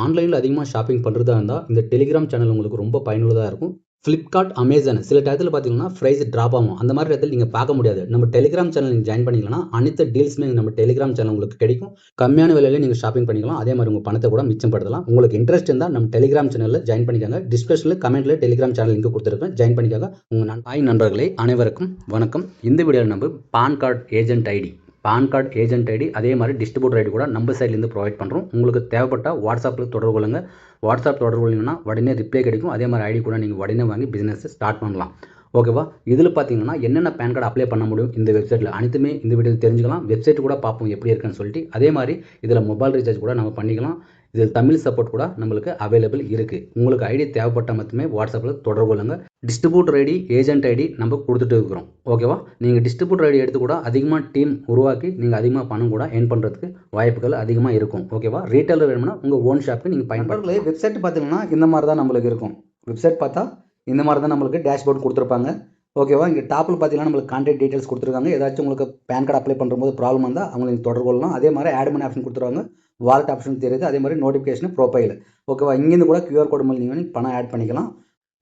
ஆன்லைனில் அதிகமாக ஷாப்பிங் பண்ணுறதா இருந்தால் இந்த டெலிகிராம் சேனல் உங்களுக்கு ரொம்ப பயனுள்ளதாக இருக்கும். ஃப்ளிப்கார்ட், அமேசான் சில டயத்தில் பார்த்தீங்கன்னா ப்ரைஸ் ட்ராப் ஆகும். அந்த மாதிரி இடத்துல நீங்கள் பார்க்க முடியாது. நம்ம டெலிகிராம் சேனல் நீங்கள் ஜாயின் பண்ணிக்கலாம். அனைத்து டீல்ஸுமே நம்ம டெலிகிராம் சேனல் உங்களுக்கு கிடைக்கும். கம்மியான விலையில நீங்கள் ஷாப்பிங் பண்ணிக்கலாம். அதே மாதிரி உங்கள் பணத்தை கூட மிச்சப்படுத்தலாம். உங்களுக்கு இன்ட்ரெஸ்ட் இருந்தால் நம்ம டெலிகிராம் சேனலில் ஜாயின் பண்ணிக்காங்க. டிஸ்கிரிப்ஷனில் கமெண்ட்டில் டெலிகிராம் சேனல் லிங்க் கொடுத்துருக்கேன். ஜாயின் பண்ணிக்காங்க. உங்கள் ஹாய் நண்பர்களே, அனைவருக்கும் வணக்கம். இந்த வீடியோவில் நம்ம பான் கார்டு ஏஜென்ட் ஐடி அதே மாதிரி டிஸ்ட்ரிபியூட்டர் ஐடி கூட நம்ம சைட்லேருந்து ப்ரொவைட் பண்ணுறோம். உங்களுக்கு தேவைப்பட்ட வாட்ஸ்அப்பில் தொடர்பு கொள்ளுங்கள். வாட்ஸ்அப் தொடர்பு கொள்ளிங்கன்னா உடனே ரிப்ளை கிடைக்கும். அதே மாதிரி ஐடி கூட நீங்கள் உடனே வாங்கி பிஸ்னஸ் ஸ்டார்ட் பண்ணலாம். ஓகேவா? இதில் பார்த்தீங்கன்னா என்னென்ன பேன் கார்டு அப்ளை பண்ண முடியும் இந்த வெப்சைட்டில் அனைத்துமே இந்த வீடியோவில் தெரிஞ்சுக்கலாம். வெப்சைட் கூட பார்ப்போம் எப்படி இருக்குன்னு சொல்லிட்டு. அதே மாதிரி இதில் மொபைல் ரீசார்ஜ் கூட நம்ம பண்ணிக்கலாம். இதில் தமிழ் சப்போர்ட் கூட நம்மளுக்கு அவைலபிள் இருக்குது. உங்களுக்கு ஐடி தேவைப்பட்ட மட்டுமே வாட்ஸ்அப்பில் தொடர்பு கொள்ளுங்கள். டிஸ்ட்ரிபியூட்டர் ஐடி, ஏஜென்ட் ஐடி நம்ம கொடுத்துட்டு இருக்கிறோம். ஓகேவா? நீங்கள் டிஸ்ட்ரிபியூட்டர் ஐடி எடுத்து கூட அதிகமாக டீம் உருவாக்கி நீங்கள் அதிகமாக பணம் கூட ஏர்ன் பண்ணுறதுக்கு வாய்ப்புகள் அதிகமாக இருக்கும். ஓகேவா? ரீட்டைலர் வேணும்னா உங்கள் ஓன் ஷாப்புக்கு நீங்கள் பயன்படுத்தலாம். வெப்சைட் பார்த்தீங்கன்னா இந்த மாதிரி தான் நம்மளுக்கு இருக்கும். வெப்சைட் பார்த்தா இந்த மாதிரி தான் நம்மளுக்கு டேஷ்போர்ட் கொடுத்துருப்பாங்க. ஓகேவா? இங்கே டாப்பில் பார்த்தீங்கன்னா நம்மளுக்கு கான்டாக்ட் டீட்டெயில்ஸ் கொடுத்துருக்காங்க. ஏதாச்சும் உங்களுக்கு பேன் கார்டு அப்ளை பண்ணும்போது ப்ராப்ளம் வந்தால் அவங்க நீங்கள் தொடர்பு கொள்ளலாம். அதே மாதிரி ஆட் மணி ஆப்ஷன் கொடுத்துருவாங்க. வாலெட் ஆப்ஷன் தெரியுது. அதே மாதிரி நோட்டிஃபிகேஷன் ப்ரொஃபைல். ஓகேவா? இங்கேருந்து கூட QR கோடு மூலம் நீங்கள் பணம் ஆட் பண்ணிக்கலாம்.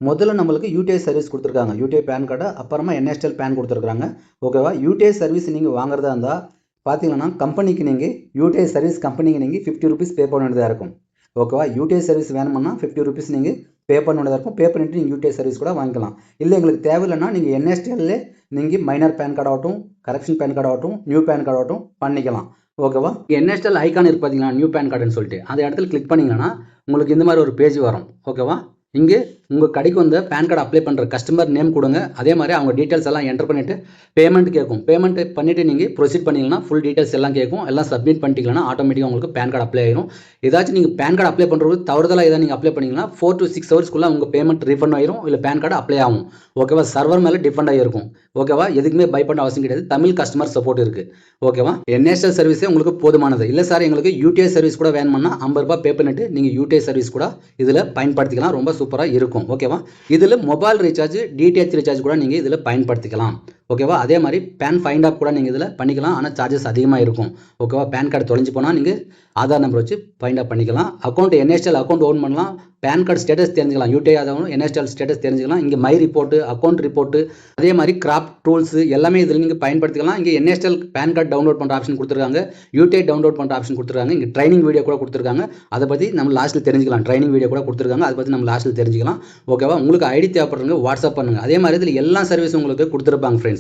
முதல்ல நம்மளுக்கு UTI சர்வீஸ் கொடுத்துருக்காங்க. UTI பேன் கார்டு, அப்புறமா NSTL பேன் கொடுத்துருக்காங்க. ஓகேவா? UTI சர்வீஸ் நீங்கள் வாங்குறதா இருந்தால் பார்த்தீங்கன்னா கம்பெனிக்கு நீங்கள் UTI சர்வீஸ் கம்பெனிக்கு நீங்கள் 50 ரூபீஸ் பே பண்ண வேண்டியதாக இருக்கும். ஓகேவா? UTI சர்வீஸ் வேணும்னா 50 ரூபீஸ் நீங்கள் பே பண்ண வேண்டியதாக இருக்கும். பே பண்ணிவிட்டு நீங்கள் UTI சர்வீஸ் கூட வாங்கிக்கலாம். இல்லை எங்களுக்கு தேவையில்லைன்னா நீங்கள் NSTL நீங்கள் மைனர் பேன் கார்டு ஆகட்டும், கரெக்ஷன் பேன் கார்டு ஆகட்டும், நியூ பேன் கார்டு ஆகட்டும் பண்ணிக்கலாம். ஓகேவா? NSTL ஐக்கான் இருக்கு பார்த்தீங்களா, நியூ பேன் கார்டுன்னு சொல்லிட்டு அந்த இடத்துல கிளிக் பண்ணிங்கன்னா உங்களுக்கு இந்த மாதிரி ஒரு பேஜ் வரும். ஓகேவா? இங்கே உங்கள் கடைக்கு வந்து பேன் கார்டு அப்ளை பண்ணுற கஸ்டமர் நேம் கொடுங்க. அதே மாதிரி அவங்க டீட்டெயில்ஸ் எல்லாம் என்டர் பண்ணிவிட்டு பேமெண்ட் கேட்கும். பேமெண்ட் பண்ணிவிட்டு நீங்கள் ப்ரொசீட் பண்ணிங்கன்னா ஃபுல் டீட்டெயில்ஸ் எல்லாம் கேட்கும். எல்லாம் சப்மிட் பண்ணிட்டீங்கன்னா ஆட்டோமேட்டிக்காக உங்களுக்கு பேன் கார்டு அப்ளை ஆயிரும். ஏதாச்சும் நீங்கள் பேன் கார்டு அப்ளை பண்ணுறது தவறுதலாக ஏதாவது நீங்கள் அப்ளை பண்ணிங்கன்னா 4 to 6 ஹவர்ஸ்க்குள்ளே உங்கள் பேமெண்ட் ரீஃபண்ட் ஆயிரும். இல்லை பேன் கார்டு அப்ளை ஆகும். ஓகேவா? சர்வர் மேலே டிபெண்ட் ஆகிருக்கும். ஓகேவா? எதுக்குமே பயப்பட அவசியம் கிடையாது. தமிழ் கஸ்டமர் சப்போர்ட் இருக்குது. ஓகேவா? NSTL சர்வீஸே உங்களுக்கு போதுமானது. இல்லை சார் எங்களுக்கு UTI சர்வீஸ் கூட வேணும்னா 50 ரூபாய் பே பண்ணிட்டு நீங்கள் UTI சர்வீஸ் கூட இதில் பயன்படுத்திக்கலாம். ரொம்ப சூப்பராக இருக்கும். ஓகேவா? இதில் மொபைல் ரீசார்ஜ், DTH ரீசார்ஜ் கூட நீங்கள் இதில் பயன்படுத்திக்கலாம். ஓகேவா? அதே மாதிரி பேன் ஃபைண்ட் அப் கூட நீங்கள் இதில் பண்ணிக்கலாம். ஆனால் சார்ஜஸ் அதிகமாக இருக்கும். ஓகேவா? பேன் கார்டு தொலைஞ்சு போனால் நீங்கள் ஆதார் நம்பர் வச்சு ஃபைண்ட் அப் பண்ணிக்கலாம். அக்கௌண்ட் NSTL அக்கௌண்ட் ஓன் பண்ணலாம். பேன் கார்டு ஸ்டேட்டஸ் தெரிஞ்சுக்கலாம். UTI ஆதாரம் NSTL ஸ்டேட்டஸ் தெரிஞ்சுக்கலாம். இங்கே மை ரிப்போர்ட்டு, அக்கௌண்ட் ரிப்போர்ட்டு, அதே மாதிரி கிராஃப்ட் டூல்ஸ் எல்லாமே இதில் நீங்கள் பயன்படுத்திக்கலாம். இங்கே NSTL பேன் கார்டு டவுன்லோட் பண்ணுற ஆப்ஷன் கொடுத்துருக்காங்க. UTI டவுன்லோட் பண்ணுற ஆப்ஷன் கொடுத்துருக்காங்க. இங்கே ட்ரைனிங் வீடியோ கூட கொடுத்துருக்காங்க. அதை பற்றி நம்ம லாஸ்ட்டில் தெரிஞ்சுக்கலாம். ட்ரைனிங் வீடியோ கூட கொடுத்துருக்காங்க. அதை பற்றி நம்ம லாஸ்ட்டில் தெரிஞ்சுக்கலாம். ஓகேவா? உங்களுக்கு ஐடி தேவைப்படுறவங்க வாட்ஸ்அப் பண்ணுங்கள். அதே மாதிரி இதில் எல்லா சர்வீஸும் உங்களுக்கு கொடுத்துருப்பாங்க ஃப்ரெண்ட்ஸ்.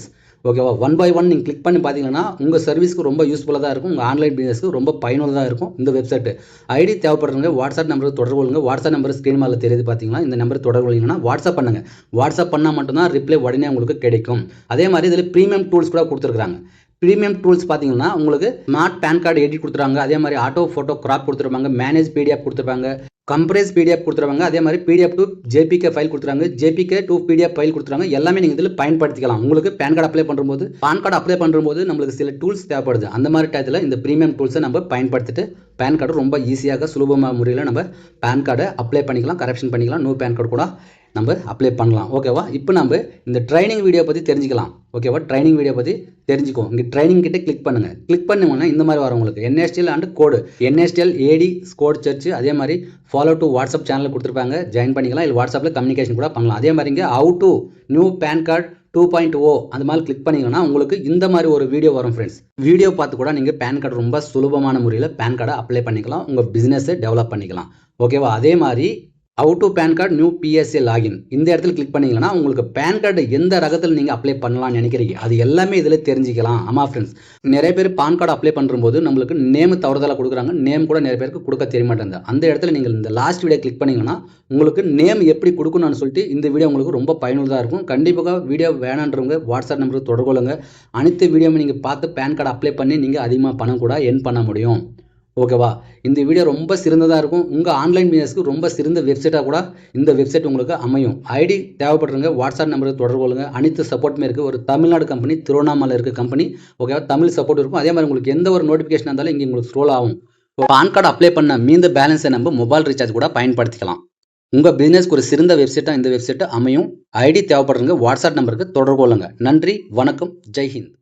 ஓகேவா? 1 by 1 நீங்கள் கிளிக் பண்ணி பார்த்தீங்கன்னா உங்கள் சர்வீஸ்க்கு ரொம்ப யூஸ்ஃபுல்லாக தான் இருக்கும். உங்கள் ஆன்லைன் பிஸ்னஸ்க்கு ரொம்ப பயனுள்ளதாக இருக்கும் இந்த வெப்சைட். ஐடி தேவைப்படுறவங்க வாட்ஸ்அப் நம்பருக்கு தொடர்பு கொள்ளுங்க. வாட்ஸ்அப் நம்பர் ஸ்க்ரீன் மேலே தெரியுது பார்த்தீங்களா? இந்த நம்பருக்கு தொடர்பு கொள்ளிங்கன்னா வாட்ஸ்அப் பண்ணுங்கள். வாட்ஸ்அப் பண்ணால் மட்டும்தான் ரிப்ளை உடனே உங்களுக்கு கிடைக்கும். அதே மாதிரி இதில் ப்ரீமியம் டூல்ஸ் கூட கொடுத்துருக்காங்க. ப்ரீமியம் டூல்ஸ் பார்த்தீங்கன்னா உங்களுக்கு ஸ்மார்ட் பேன் கார்டு எடிட் கொடுத்துருவாங்க. அதே மாதிரி ஆட்டோ ஃபோட்டோ கிராப் கொடுத்துருப்பாங்க. மேனேஜ் PDF கொடுத்துருப்பாங்க. கம்ப்ரஸ் PDF கொடுத்துருவாங்க. அதே மாதிரி PDF to JPK ஃபைல் கொடுத்துருவாங்க. JPK to PDF ஃபைல் கொடுத்துருவாங்க. எல்லாமே நீங்கள் இதில் பயன்படுத்திக்கலாம். உங்களுக்கு பேன் கார்டு அப்ளை பண்ணும்போது நம்மளுக்கு சில டூல்ஸ் தேவைப்படுது. அந்த மாதிரி டயத்தில் இந்த ப்ரீமியம் டூல்ஸை நம்ம பயன்படுத்திட்டு பேன் கார்டு ரொம்ப ஈஸியாக சுலபமான முறையில் நம்ம பேன் கார்டை அப்ளை பண்ணிக்கலாம், கரெக்ஷன் பண்ணிக்கலாம். நியூ பேன் கார்டு கூட நம்ம அப்ளை பண்ணலாம். ஓகேவா? இப்போ நம்ம இந்த ட்ரைனிங் வீடியோ பற்றி தெரிஞ்சுக்கலாம். ஓகேவா? ட்ரைனிங் வீடியோ பற்றி தெரிஞ்சுக்கோம். இங்கே ட்ரைனிங் கிட்ட கிளிக் பண்ணுங்கள். கிளிக் பண்ணிங்கன்னா இந்த மாதிரி வரும் உங்களுக்கு NSTL and code, NSTL AD code search. அதே மாதிரி ஃபாலோ டு வாட்ஸ்அப் சேனல் கொடுத்துருப்பாங்க. ஜாயின் பண்ணிக்கலாம். இல்லை வாட்ஸ்அப்பில் கம்யூனிகேஷன் கூட பண்ணலாம். அதே மாதிரி இங்கே how to new PAN card 2.0 அந்த மாதிரி கிளிக் பண்ணிங்கன்னா உங்களுக்கு இந்த மாதிரி ஒரு வீடியோ வரும் ஃப்ரெண்ட்ஸ். வீடியோ பார்த்து கூட நீங்கள் பேன் கார்டு ரொம்ப சுலபமான முறையில் பேன் கார்டை அப்ளை பண்ணிக்கலாம். உங்கள் பிஸ்னஸை டெவலப் பண்ணிக்கலாம். ஓகேவா? அதே மாதிரி how to PAN card new PSA login இந்த இடத்துல கிளிக் பண்ணிங்கன்னா உங்களுக்கு பேன் கார்டு எந்த ரகத்தில் நீங்கள் அப்ளை பண்ணலாம்னு நினைக்கிறீங்க அது எல்லாமே இதில் தெரிஞ்சிக்கலாம். ஆமாம் ஃப்ரெண்ட்ஸ், நிறைய பேர் பான் கார்டு அப்ளை பண்ணும்போது நம்மளுக்கு நேம் தவறுதலாக கொடுக்குறாங்க. நேம் கூட நிறைய பேருக்கு கொடுக்க தெரிய மாட்டேங்குது. அந்த இடத்துல நீங்கள் இந்த லாஸ்ட் வீடியோ கிளிக் பண்ணிங்கன்னா உங்களுக்கு நேம் எப்படி கொடுக்கணும்னு சொல்லிட்டு இந்த வீடியோ உங்களுக்கு ரொம்ப பயனுள்ளதாக இருக்கும். கண்டிப்பாக வீடியோ வேணான்றவங்க வாட்ஸ்அப் நம்பருக்கு தொடர்பு கொள்ளுங்க. அனைத்து வீடியோவும் நீங்கள் பார்த்து பேன் கார்டு அப்ளை பண்ணி நீங்கள் அதிகமாக பணம் கூட எர்ன் பண்ண முடியும். ஓகேவா? இந்த வீடியோ ரொம்ப சிறந்ததாக இருக்கும். உங்கள் ஆன்லைன் பிஸ்னஸ்க்கு ரொம்ப சிறந்த வெப்சைட்டாக கூட இந்த வெப்சைட் உங்களுக்கு அமையும். ஐடி தேவைப்படுறவங்க வாட்ஸ்அப் நம்பருக்கு தொடர்பு கொள்ளுங்க. அனைத்து சப்போர்ட்டுமே இருக்குது. ஒரு தமிழ்நாடு கம்பெனி, திருவண்ணாமலை இருக்க கம்பெனி. ஓகேவா? தமிழ் சப்போர்ட் இருக்கும். அதே மாதிரி உங்களுக்கு எந்த ஒரு நோட்டிஃபிகேஷன் இருந்தாலும் இங்கே உங்களுக்கு ஸ்க்ரோல் ஆகும். பான் கார்டு அப்ளை பண்ண மீந்த பேலன்ஸை நம்ம மொபைல் ரீசார்ஜ் கூட பயன்படுத்திக்கலாம். உங்கள் பிஸ்னஸ்க்கு ஒரு சிறந்த வெப்சைட்டாக இந்த வெப்சைட் அமையும். ஐடி தேவைப்படுறவங்க வாட்ஸ்அப் நம்பருக்கு தொடர்பு கொள்ளுங்க. நன்றி, வணக்கம், ஜெய்ஹிந்த்.